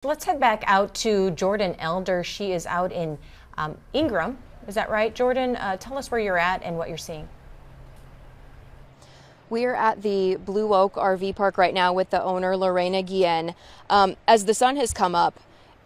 Let's head back out to Jordan Elder. She is out in Ingram. Is that right, Jordan? Tell us where you're at and what you're seeing. We are at the Blue Oak RV Park right now with the owner, Lorena Guillen. As the sun has come up,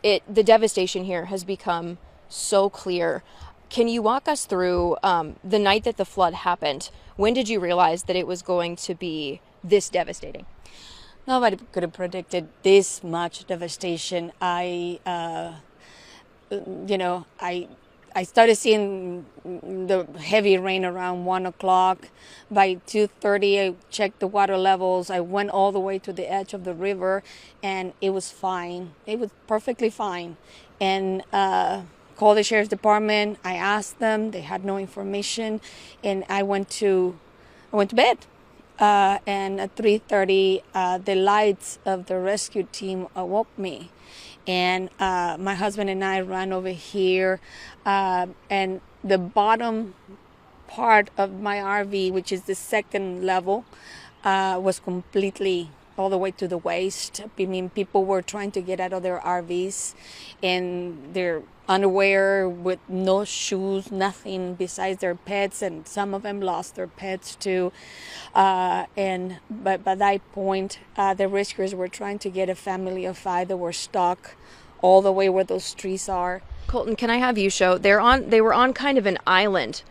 the devastation here has become so clear. Can you walk us through the night that the flood happened? When did you realize that it was going to be this devastating? Nobody could have predicted this much devastation. I started seeing the heavy rain around 1 o'clock. By 2:30, I checked the water levels. I went all the way to the edge of the river, and it was fine. It was perfectly fine. And called the sheriff's department. I asked them. They had no information, and I went to bed. And at 3:30, the lights of the rescue team awoke me. And my husband and I ran over here, and the bottom part of my RV, which is the second level, was completely all the way to the waist. I mean, people were trying to get out of their RVs in their underwear with no shoes, nothing besides their pets, and some of them lost their pets too. But by that point, the rescuers were trying to get a family of 5 that were stuck all the way where those trees are. Colton, can I have you show? They were on kind of an island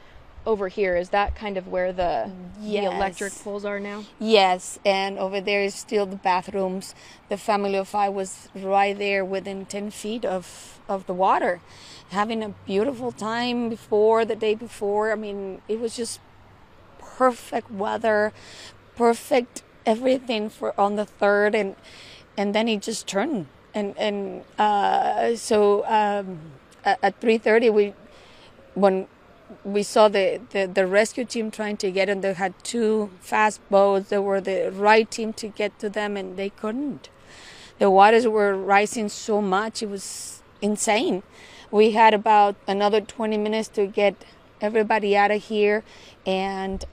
over here. Is that kind of where the electric poles are now? Yes, and over there is still the bathrooms. The family of 5 was right there within 10 feet of the water, having a beautiful time the day before. I mean, it was just perfect weather, perfect everything for on the 3rd, and then it just turned. So at 3:30, when we saw the rescue team trying to get them. They had 2 fast boats. They were the right team to get to them, and they couldn't. The waters were rising so much, it was insane. We had about another 20 minutes to get everybody out of here, and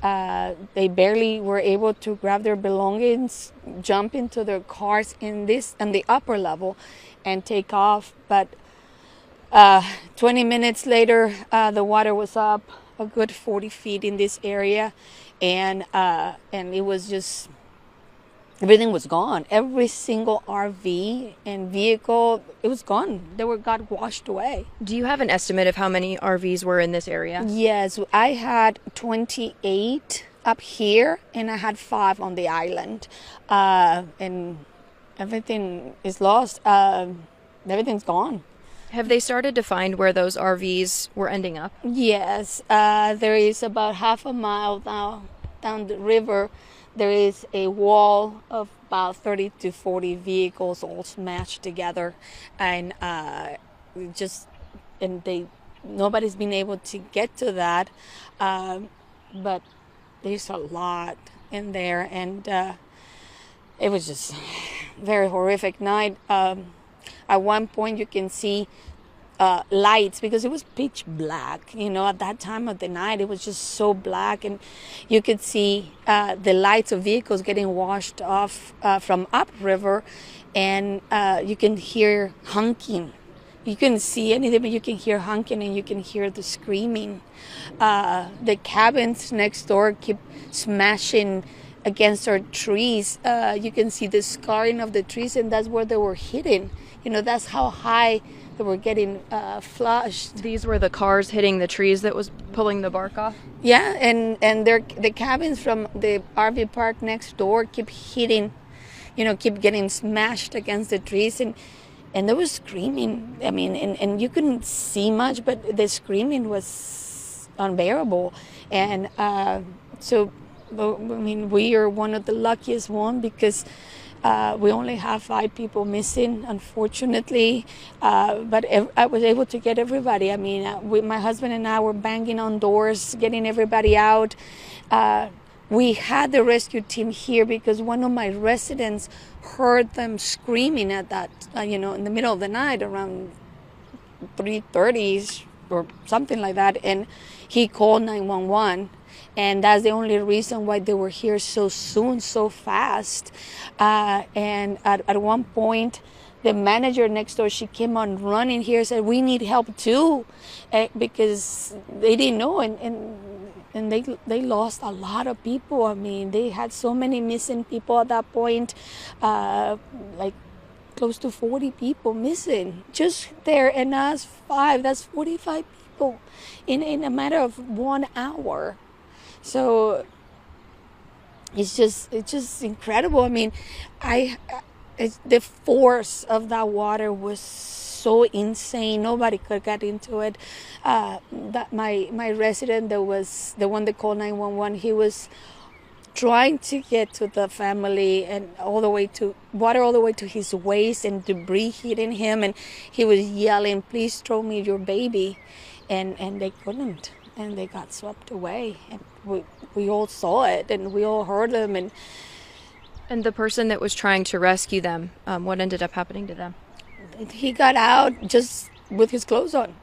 they barely were able to grab their belongings, jump into their cars on the upper level, and take off. But 20 minutes later, the water was up a good 40 feet in this area, and it was just, everything was gone. Every single RV and vehicle, it was gone. Got washed away. Do you have an estimate of how many RVs were in this area? Yes, I had 28 up here, and I had 5 on the island, and everything is lost. Everything's gone. Have they started to find where those RVs were ending up? Yes, there is about half a mile now down the river. There is a wall of about 30 to 40 vehicles all smashed together, and nobody's been able to get to that, but there's a lot in there, and it was just very horrific night. At one point, you can see lights, because it was pitch black. At that time of the night, it was just so black, and you could see the lights of vehicles getting washed off from upriver, and you can hear honking. You couldn't see anything, but you can hear honking, and you can hear the screaming. The cabins next door keep smashing against our trees. You can see the scarring of the trees, and that's where they were hitting. That's how high they were getting flushed. These were the cars hitting the trees that was pulling the bark off? Yeah, and the cabins from the RV park next door keep hitting, keep getting smashed against the trees, and there was screaming. I mean, and you couldn't see much, but the screaming was unbearable. And we are one of the luckiest ones, because we only have 5 people missing, unfortunately, but I was able to get everybody. I mean, my husband and I were banging on doors, getting everybody out. We had the rescue team here because one of my residents heard them screaming at that, in the middle of the night around 3:30 or something like that, and he called 911. And that's the only reason why they were here so soon, so fast. And at one point, the manager next door, she came on running here, said we need help too, because they didn't know, and they lost a lot of people. I mean, they had so many missing people at that point, like close to 40 people missing just there, and us 5. That's 45 people in a matter of 1 hour. So it's just incredible. I mean, the force of that water was so insane. Nobody could get into it. That my resident, that was the one that called 911. He was trying to get to the family, and all the way to his waist, and debris hitting him, and he was yelling, "Please throw me your baby," and they couldn't, and they got swept away, and we all saw it, and we all heard them. And the person that was trying to rescue them, what ended up happening to them? He got out just with his clothes on.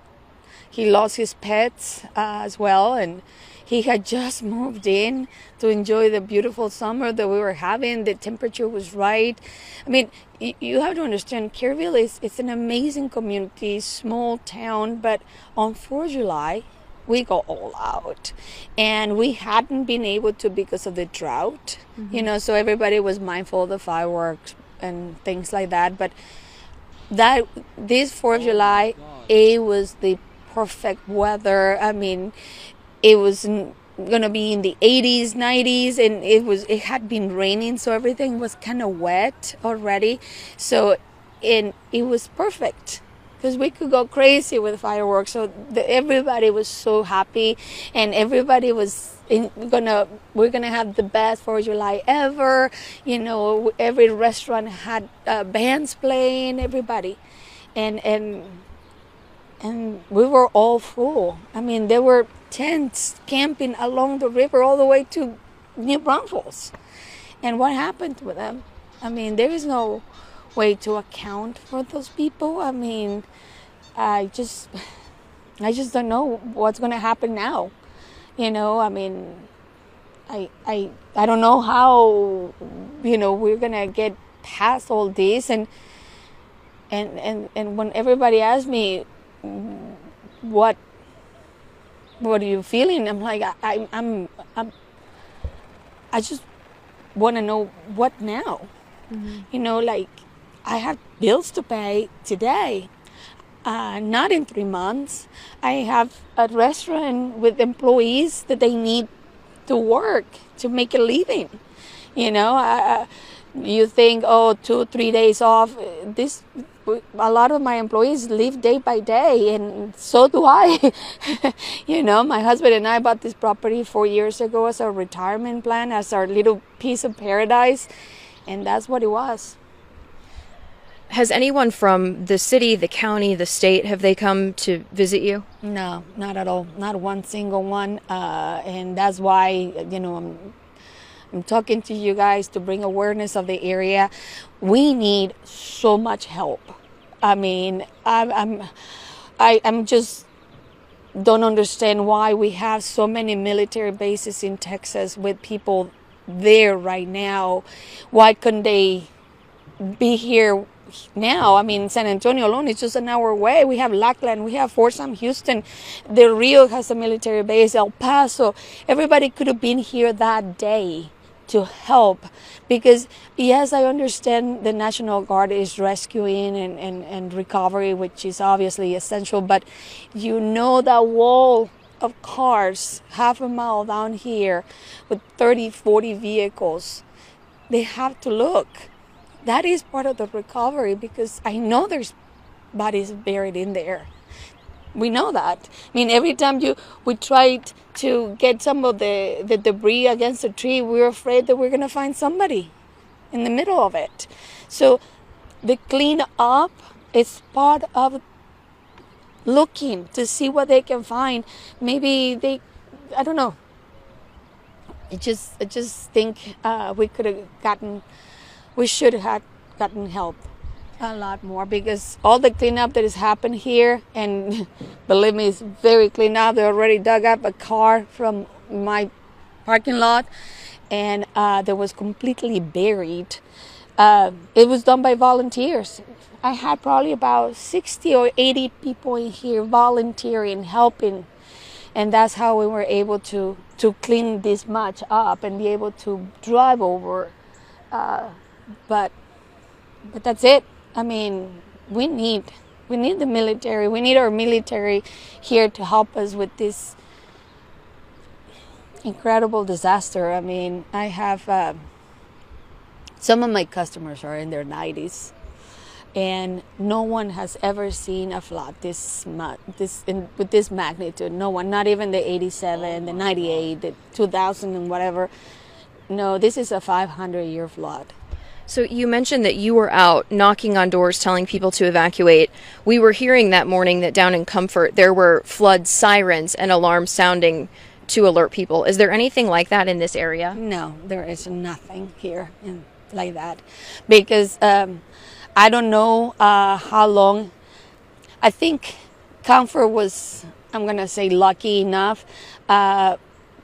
He lost his pets as well, and he had just moved in to enjoy the beautiful summer that we were having. The temperature was right. I mean, you have to understand, Kerrville it's an amazing community, small town, but on 4th of July, we go all out, and we hadn't been able to because of the drought, so everybody was mindful of the fireworks and things like that. But this 4th of July, it was the perfect weather. I mean, it was gonna be in the 80s, 90s, and it had been raining, so everything was kind of wet already. So, and it was perfect, because we could go crazy with fireworks. So everybody was so happy, and everybody was we're gonna have the best 4th of July ever. Every restaurant had bands playing, everybody, and we were all full. I mean, there were tents camping along the river all the way to New Braunfels. And what happened to them? I mean, there is no way to account for those people. I mean, I just don't know what's going to happen now. I mean, I don't know how, we're going to get past all this. And when everybody asks me, what are you feeling? I'm like, I just want to know what now. Like, I have bills to pay today, not in 3 months. I have a restaurant with employees that they need to work to make a living. You think, 2-3 days off. A lot of my employees live day by day, and so do I. My husband and I bought this property 4 years ago as our retirement plan, as our little piece of paradise, and that's what it was. Has anyone from the city, the county, the state, have they come to visit you? No, not at all. Not one single one. And that's why, I'm talking to you guys to bring awareness of the area. We need so much help. I mean, I'm just don't understand why we have so many military bases in Texas with people there right now. Why couldn't they be here now? I mean, San Antonio alone is just an hour away. We have Lackland, we have Fort Sam Houston, Del Rio has a military base, El Paso. Everybody could have been here that day to help, because yes, I understand the National Guard is rescuing and recovery, which is obviously essential, but that wall of cars half a mile down here with 30-40 vehicles, they have to look. That is part of the recovery, because I know there's bodies buried in there. We know that. I mean, every time we tried to get some of the debris against the tree, we're afraid that we're going to find somebody in the middle of it. So the clean up is part of looking to see what they can find. Maybe I don't know. I just think we should have gotten help a lot more, because all the cleanup that has happened here, and believe me, it's very clean up. They already dug up a car from my parking lot, and that was completely buried. It was done by volunteers. I had probably about 60 or 80 people in here volunteering, helping. And that's how we were able to clean this much up and be able to drive over. But that's it. I mean, we need the military. We need our military here to help us with this incredible disaster. I mean, I have some of my customers are in their 90s, and no one has ever seen a flood with this magnitude. No one, not even the 87, the 98, the 2000 and whatever. No, this is a 500-year flood. So you mentioned that you were out knocking on doors telling people to evacuate. We were hearing that morning that down in Comfort there were flood sirens and alarms sounding to alert people. Is there anything like that in this area? No, there is nothing here like that, because I don't know how long. I think Comfort was, I'm going to say, lucky enough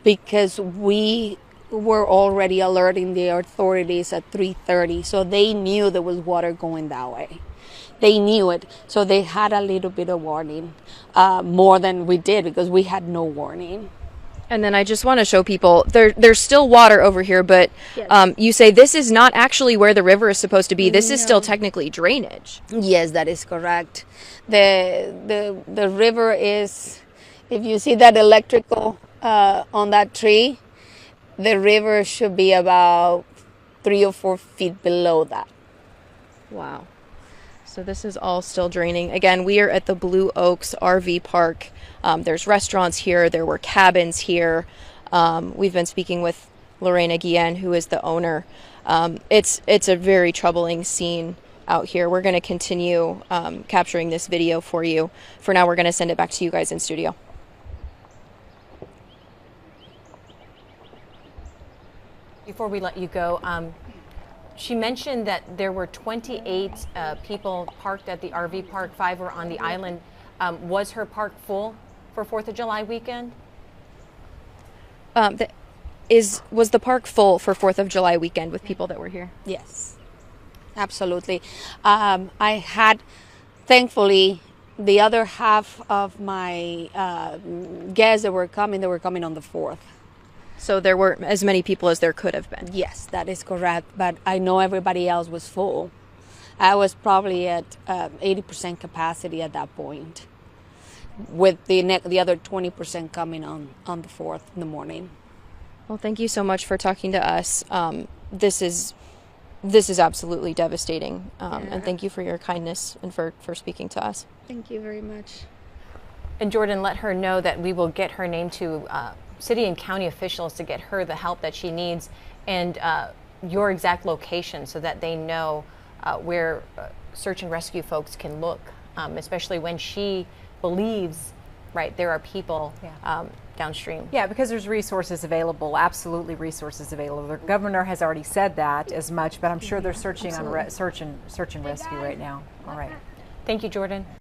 because we were already alerting the authorities at 3:30, so they knew there was water going that way. They knew it, so they had a little bit of warning, more than we did because we had no warning. And then I just want to show people there's still water over here, but Yes. You say this is not actually where the river is supposed to be. This is still technically drainage. Yes, that is correct. The river is, if you see that electrical on that tree, the river should be about 3 or 4 feet below that. Wow. So this is all still draining. Again, we are at the Blue Oaks RV Park. There's restaurants here. There were cabins here. We've been speaking with Lorena Guillen, who is the owner. It's a very troubling scene out here. We're going to continue capturing this video for you. For now, we're going to send it back to you guys in studio. Before we let you go, she mentioned that there were 28 people parked at the RV park, 5 were on the island. Was her park full for 4th of July weekend? Was the park full for 4th of July weekend with people that were here? Yes, absolutely. I had, thankfully, the other half of my guests that were coming on the 4th. So there weren't as many people as there could have been. Yes, that is correct. But I know everybody else was full. I was probably at 80% capacity at that point, with the other 20% coming on the 4th in the morning. Well, thank you so much for talking to us. This is absolutely devastating. And thank you for your kindness and for speaking to us. Thank you very much. And Jordan, let her know that we will get her name to city and county officials to get her the help that she needs, and your exact location so that they know where search and rescue folks can look, especially when she believes, right, there are people downstream. Yeah, because there's resources available, absolutely resources available. The governor has already said that as much, but I'm sure they're searching on search and rescue right now. All right. Thank you, Jordan.